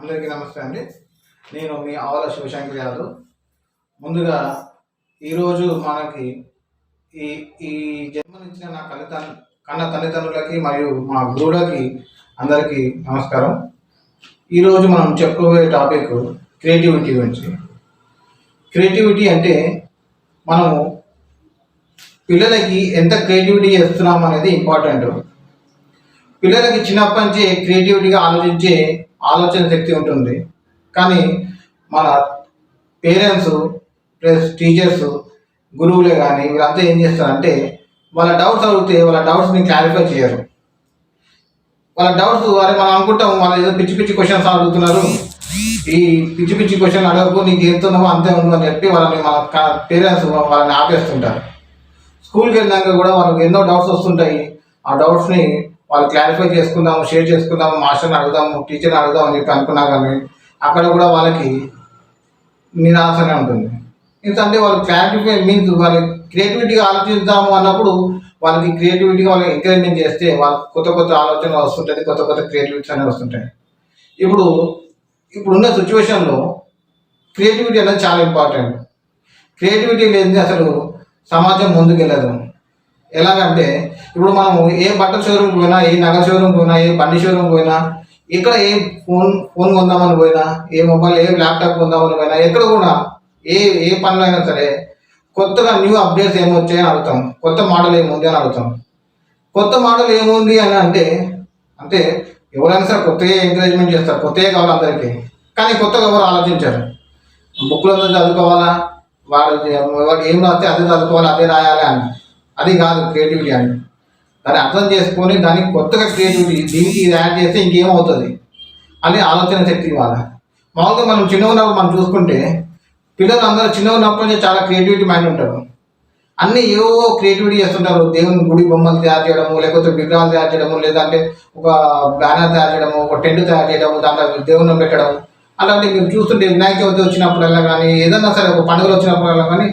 అందరికీ నమస్తే అండి. నేను మీ ఆవల శివశంకర్ యాదవ్. ముందుగా ఈరోజు మనకి ఈ ఈ జన్మనిచ్చిన నా కన్న తల్లిదండ్రులకి మరియు మా గురువులకి అందరికీ నమస్కారం. ఈరోజు మనం చెప్పుకోబోయే టాపిక్ క్రియేటివిటీ గురించి. క్రియేటివిటీ అంటే మనము పిల్లలకి ఎంత క్రియేటివిటీ చేస్తున్నాం అనేది ఇంపార్టెంట్. పిల్లలకి చిన్నప్పటి నుంచి క్రియేటివిటీగా ఆలోచన శక్తి ఉంటుంది. కానీ మన పేరెంట్స్ ప్లస్ టీచర్స్, గురువులే కానీ వీళ్ళంతా ఏం చేస్తారంటే వాళ్ళ డౌట్స్ అడిగితే వాళ్ళ డౌట్స్ని క్లారిఫై చేయరు. వాళ్ళ డౌట్స్ మనం అనుకుంటాం వాళ్ళు ఏదో పిచ్చి పిచ్చి క్వశ్చన్స్ అడుగుతున్నారు, ఈ పిచ్చి పిచ్చి క్వశ్చన్ అడగకు, నీకు ఎంతున్నావో అంతే ఉండు అని చెప్పి వాళ్ళని మన పేరెంట్స్ వాళ్ళని ఆపేస్తుంటారు. స్కూల్కి వెళ్ళినాక కూడా వాళ్ళకి ఎన్నో డౌట్స్ వస్తుంటాయి. ఆ డౌట్స్ని వాళ్ళు క్లారిఫై చేసుకుందాము, షేర్ చేసుకుందాము, మాస్టర్ని అడుగుదాము, టీచర్ని అడుగుదాం అని చెప్పి అనుకున్నా కానీ అక్కడ కూడా వాళ్ళకి నిరాశనే ఉంటుంది. ఎందుకంటే వాళ్ళు క్లారిఫై మీన్స్ వాళ్ళ క్రియేటివిటీగా ఆలోచిద్దాము అన్నప్పుడు వాళ్ళకి క్రియేటివిటీగా వాళ్ళకి ఎంకరేజ్మెంట్ చేస్తే వాళ్ళకి కొత్త కొత్త ఆలోచనలు వస్తుంటుంది, కొత్త కొత్త క్రియేటివిటీస్ అనేవి వస్తుంటాయి. ఇప్పుడున్న సిచ్యువేషన్లో క్రియేటివిటీ అనేది చాలా ఇంపార్టెంట్. క్రియేటివిటీ లేనిది అసలు సమాజం ముందుకెళ్ళదు. ఎలాగంటే ఇప్పుడు మనం ఏ బట్టల షోరూమ్కి పోయినా, ఏ నగల షోరూమ్కి పోయినా, ఏ బండి షోరూమ్కి పోయినా, ఎక్కడ ఏ ఫోన్ కొందామని పోయినా, ఏ మొబైల్ ఏ ల్యాప్టాప్ కొందామని పోయినా, ఎక్కడ కూడా ఏ పనులు అయినా సరే కొత్తగా న్యూ అప్డేట్స్ ఏమొచ్చాయని అడుగుతాం, కొత్త మోడల్ ఏముంది అని అడుగుతాం. కొత్త మోడల్ ఏముంది అని అంటే ఎవరైనా సరే కొత్తగా ఎంకరేజ్మెంట్ చేస్తారు, కొత్తగా కావాలి అందరికీ. కానీ కొత్తగా ఎవరు ఆలోచించారు. బుక్లో చదువుకోవాలా, వాడు ఏం రాస్తే అదే చదువుకోవాలి, అదే రాయాలి అని. అది కాదు క్రియేటివిటీ అని. దాన్ని అర్థం చేసుకొని దానికి కొత్తగా క్రియేటివిటీ దీనికి ఇది యాడ్ చేస్తే ఇంకేమవుతుంది అని ఆలోచన శక్తి ఇవ్వాలి. మామూలుగా మనం చిన్న ఉన్నప్పుడు మనం చూసుకుంటే పిల్లలు అందరూ చిన్న ఉన్నప్పటి నుంచి చాలా క్రియేటివిటీ మైండ్ ఉంటారు. అన్నీ ఏవో క్రియేటివిటీ చేస్తుంటారు. దేవుని గుడి బొమ్మలు తయారు చేయడము, లేకపోతే విగ్రహాలు తయారు చేయడము, లేదంటే ఒక బ్యానర్ తయారు చేయడము, ఒక టెంట్ తయారు చేయడము, దాంట్లో దేవుని పెట్టడం. అలాంటివి మీరు చూస్తుంటే వినాయక చవితి వచ్చినప్పుడల్లా కానీ, ఏదన్నా సరే ఒక పండుగలు వచ్చినప్పుడల్లా కానీ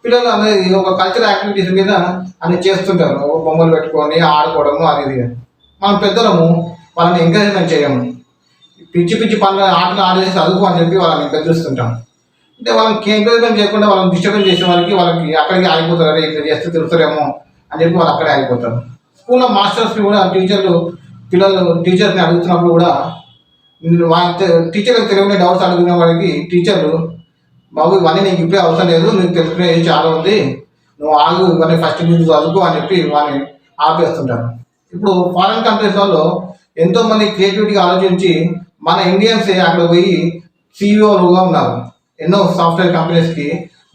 పిల్లలు అనేది ఒక కల్చరల్ యాక్టివిటీస్ మీద అన్ని చేస్తుంటారు. బొమ్మలు పెట్టుకొని ఆడుకోవడము అనేది. మనం పెద్దలము వాళ్ళని ఎంకరేజ్మెంట్ చేయము. పిచ్చి పిచ్చి పనులు ఆటలు ఆడేసి చదువుకో అని చెప్పి వాళ్ళని బెదిరిస్తుంటాం. అంటే వాళ్ళకి ఎంకరేజ్మెంట్ చేయకుండా వాళ్ళని డిస్టర్బెన్స్ చేసే వాళ్ళకి అక్కడికి ఆగిపోతారు. అదే ఇట్లా చేస్తే తెలుస్తారేమో అని చెప్పి వాళ్ళు అక్కడే ఆగిపోతారు. స్కూల్లో మాస్టర్స్ని కూడా టీచర్ని అడుగుతున్నప్పుడు కూడా టీచర్లకు తెలియని డౌట్స్ అడుగుతున్న వాడికి టీచర్లు, బాబు ఇవన్నీ నీకు ఇప్పుడే అవసరం లేదు, నీకు తెలుసుకునేది చాలా ఉంది, నువ్వు ఆగు, ఇవన్నీ ఫస్ట్ నుంచి చదువుకో అని చెప్పి వాళ్ళని ఆపేస్తుంటారు. ఇప్పుడు ఫారిన్ కంట్రీస్ వాళ్ళు ఎంతోమంది క్రియేటివిటీగా ఆలోచించి మన ఇండియన్సే అక్కడ పోయి సిఇఓలుగా ఉన్నారు. ఎన్నో సాఫ్ట్వేర్ కంపెనీస్కి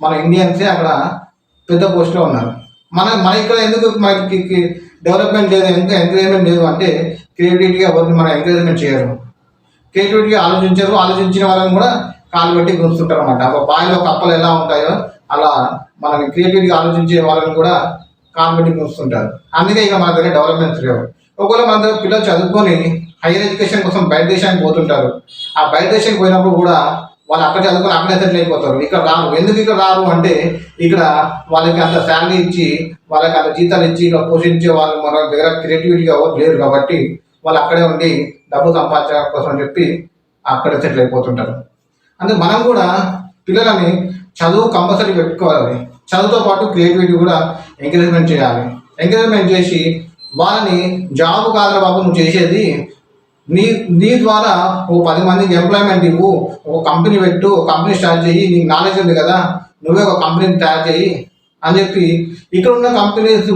మన ఇండియన్సే అక్కడ పెద్ద పోస్ట్లో ఉన్నారు. మన ఇక్కడ ఎందుకు మనకి డెవలప్మెంట్ లేదు, ఎందుకు ఎంకరేజ్మెంట్ లేదు అంటే క్రియేటివిటీగా ఎవరిని మనం ఎంకరేజ్మెంట్ చేయరు, క్రియేటివిటీగా ఆలోచించిన వాళ్ళని కూడా కాలు పెట్టి గుంచుతుంటారు అనమాట. ఒక బావిలో కప్పలు ఎలా ఉంటాయో అలా మనని క్రియేటివిటీగా ఆలోచించే వాళ్ళని కూడా కాలు పెట్టి గుంచుతుంటారు. అందుకే ఇక మన దగ్గర డెవలప్మెంట్స్ లేవు. ఒకవేళ మన దగ్గర పిల్లలు చదువుకొని హైయర్ ఎడ్యుకేషన్ కోసం బయట దేశానికి పోతుంటారు. ఆ బయట దేశానికి పోయినప్పుడు కూడా వాళ్ళు అక్కడ చదువుకొని అక్కడే సెటిల్ అయిపోతారు. ఇక్కడ రారు. ఎందుకు ఇక్కడ రారు అంటే ఇక్కడ వాళ్ళకి అంత శాలరీ ఇచ్చి, వాళ్ళకి అంత జీతాలు ఇచ్చి ఇక్కడ పోషించే వాళ్ళు మన దగ్గర క్రియేటివిటీగా ఎవరు లేరు కాబట్టి వాళ్ళు అక్కడే ఉండి డబ్బు సంపాదించడం కోసం చెప్పి అక్కడే సెటిల్ అయిపోతుంటారు. అంటే మనం కూడా పిల్లలని చదువు కంపల్సరీ పెట్టుకోవాలి. చదువుతో పాటు క్రియేటివిటీ కూడా ఎంకరేజ్మెంట్ చేయాలి. ఎంకరేజ్మెంట్ చేసి వాళ్ళని జాబ్ కాదురా బాబు నువ్వు చేసేది, నీ ద్వారా ఓ 10 మందికి ఎంప్లాయ్మెంట్ ఇవ్వు, ఒక కంపెనీ పెట్టు, ఒక కంపెనీ స్టార్ట్ చేయి, నీకు నాలెడ్జ్ ఉంది కదా, నువ్వే ఒక కంపెనీని తయారు చేయి అని చెప్పి ఇక్కడ ఉన్న కంపెనీస్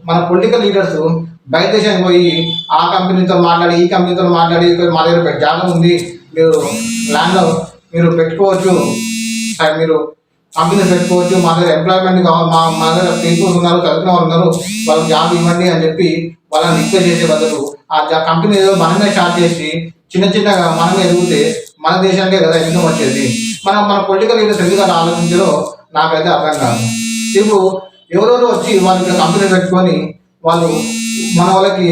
మన పొలిటికల్ లీడర్స్ బయట దేశానికి పోయి ఆ కంపెనీతో మాట్లాడి ఈ కంపెనీతో మాట్లాడి మా దగ్గర జాబ్ ఉంది, మీరు ల్యాండ్ మీరు పెట్టుకోవచ్చు, మీరు కంపెనీ పెట్టుకోవచ్చు, మా దగ్గర ఎంప్లాయ్మెంట్ కావాలి, మా దగ్గర పీపుల్స్ ఉన్నారు, చదువుకున్న వాళ్ళు ఉన్నారు, వాళ్ళకి జాబ్ ఇవ్వండి అని చెప్పి వాళ్ళని రిక్వెస్ట్ చేసే బదులు ఆ కంపెనీ ఏదో మనమే స్టార్ట్ చేసి చిన్నగా మనమే ఎదిగితే మన దేశానికే కదా ఇన్కమ్ వచ్చేది. మన పొలిటికల్ లీడర్స్ ఎందుకు అలా ఆలోచించారో నాకైతే అర్థం కాదు. ఇప్పుడు ఎవరెవరు వచ్చి వాళ్ళకి కంపెనీ పెట్టుకొని వాళ్ళు మన వాళ్ళకి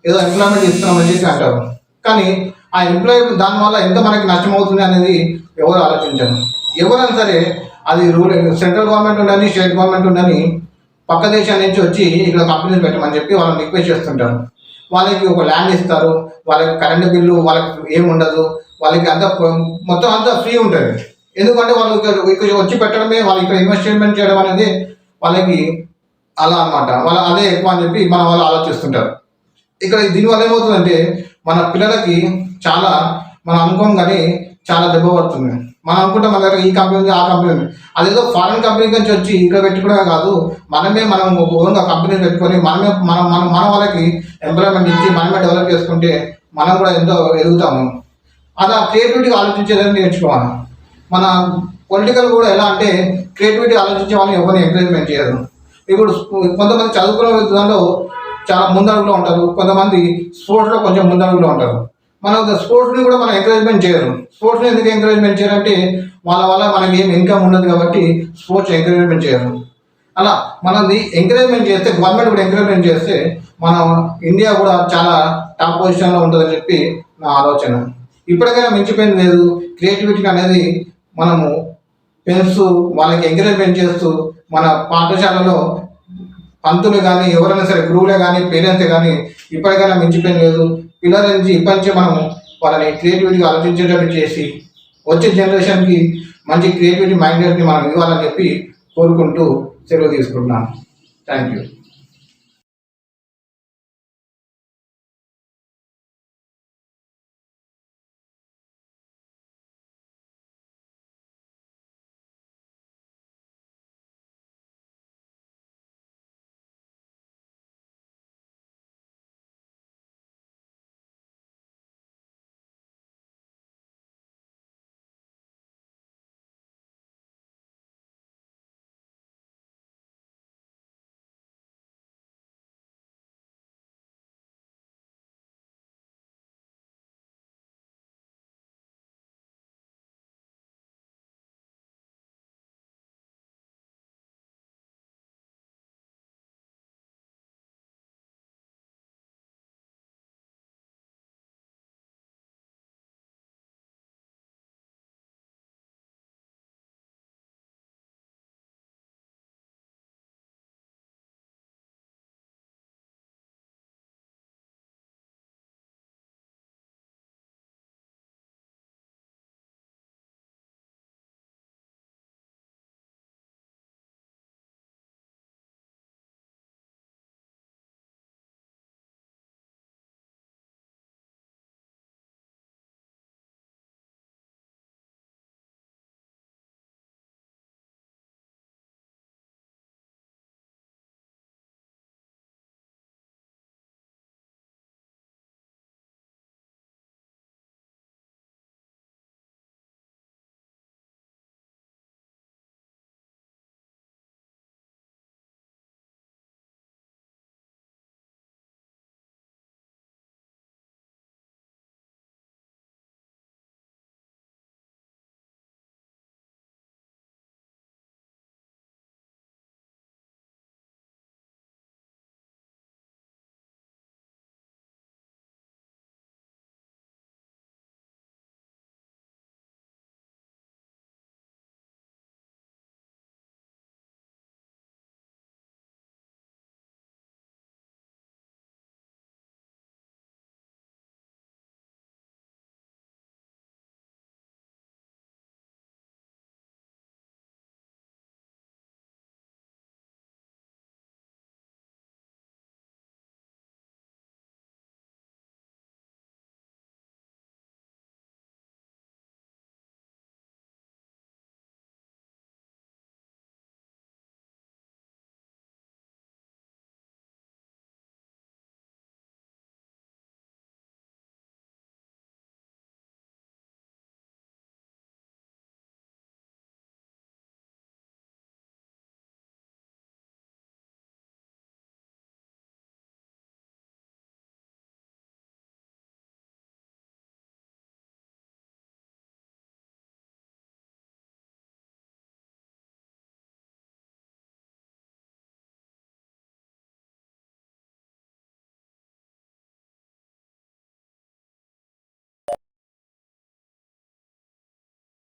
ఏదో ఎంప్లాయ్మెంట్ ఇస్తున్నామని చెప్పి అంటారు. కానీ ఆ ఎంప్లాయ్మెంట్ దానివల్ల ఎంత మనకి నష్టమవుతుంది అనేది ఎవరు ఆలోచించారు. ఎవరైనా సరే అది సెంట్రల్ గవర్నమెంట్ ఉండని, స్టేట్ గవర్నమెంట్ ఉండని పక్క దేశాల నుంచి వచ్చి ఇక్కడ కంపెనీలు పెట్టమని చెప్పి వాళ్ళని రిక్వెస్ట్ చేస్తుంటారు. వాళ్ళకి ఒక ల్యాండ్ ఇస్తారు, వాళ్ళకి కరెంటు బిల్లు వాళ్ళకి ఏమి ఉండదు, వాళ్ళకి అంతా మొత్తం అంతా ఫ్రీ ఉంటుంది. ఎందుకంటే వాళ్ళు ఇక్కడ వచ్చి పెట్టడమే, వాళ్ళు ఇక్కడ ఇన్వెస్ట్మెంట్ చేయడం అనేది వాళ్ళకి అలా అనమాట. వాళ్ళు అదే ఎక్కువ అని చెప్పి మన వాళ్ళు ఆలోచిస్తుంటారు. ఇక్కడ దీనివల్ల ఏమవుతుందంటే మన పిల్లలకి చాలా మనం అనుకోం కానీ చాలా దెబ్బ పడుతుంది. మనం అనుకుంటాం మన దగ్గర ఈ కంపెనీ ఉంది, ఆ కంపెనీ ఉంది. అదేదో ఫారెన్ కంపెనీ నుంచి వచ్చి ఇక్కడ పెట్టుకోవడమే కాదు, మనం ఓన్గా కంపెనీ పెట్టుకొని మనమే మన వాళ్ళకి ఎంప్లాయ్మెంట్ ఇచ్చి మనమే డెవలప్ చేసుకుంటే మనం కూడా ఎంతో ఎదుగుతాము. అలా క్రియేటివిటీగా ఆలోచించేదని నేర్చుకోవాలి. మన పొలిటికల్ కూడా ఎలా అంటే క్రియేటివిటీ ఆలోచించే వాళ్ళని ఎవరిని ఎంకరేజ్మెంట్ చేయరు. ఇప్పుడు కొంతమంది చదువుకునే దాంట్లో చాలా ముందడుగులో ఉంటారు, కొంతమంది స్పోర్ట్స్లో కొంచెం ముందడుగులో ఉంటారు. మనం స్పోర్ట్స్ని కూడా మనం ఎంకరేజ్మెంట్ చేయరు. స్పోర్ట్స్ని ఎందుకు ఎంకరేజ్మెంట్ చేయాలంటే వాళ్ళ వల్ల మనకి ఏం ఇన్కమ్ ఉండదు కాబట్టి స్పోర్ట్స్ ఎంకరేజ్మెంట్ చేయరు. అలా మనది ఎంకరేజ్మెంట్ చేస్తే, గవర్నమెంట్ కూడా ఎంకరేజ్మెంట్ చేస్తే మన ఇండియా కూడా చాలా టాప్ పొజిషన్లో ఉంటుందని చెప్పి నా ఆలోచన. ఇప్పటికైనా మించిపోయింది లేదు. క్రియేటివిటీ అనేది మనము పెంచుతూ వాళ్ళకి ఎంకరేజ్మెంట్ చేస్తూ మన పాఠశాలలో పంతులు కానీ ఎవరైనా సరే గురువులే కానీ పేరెంట్సే కానీ ఇప్పటికైనా మించిపోయింది లేదు. పిల్లల నుంచి ఇప్పటి నుంచి మనం వాళ్ళని క్రియేటివిటీగా ఆలోచించేటట్టు చేసి వచ్చే జనరేషన్కి మంచి క్రియేటివిటీ మైండెడ్ని మనం ఇవ్వాలని చెప్పి కోరుకుంటూ సెలవు తీసుకుంటున్నాను. Thank you.